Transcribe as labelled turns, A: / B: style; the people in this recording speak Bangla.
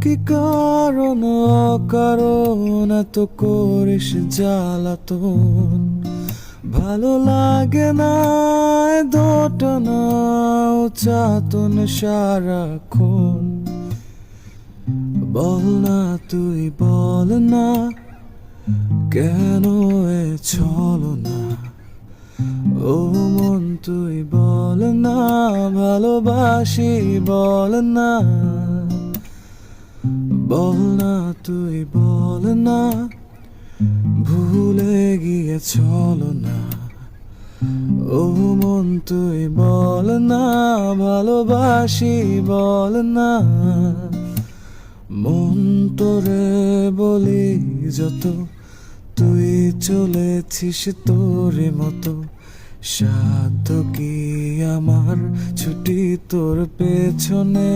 A: কি কারণ অকারণ এত করিস জ্বালাতন? ভালো লাগে না এ দোটানা চাতন সারাক্ষণ। বল না তুই বল না, কেন এ ছলনা? ও মন তুই বল না, ভালোবাসি বল না। বল না তুই বল না, ভুলে গিয়ে চলো না। ও মন তুই বল না, ভালোবাসি বল না। মন তোরে বলি যত, তুই চলেছিস তোরে মতো। সাধ্য কি আমার ছুটি তোর পেছনে?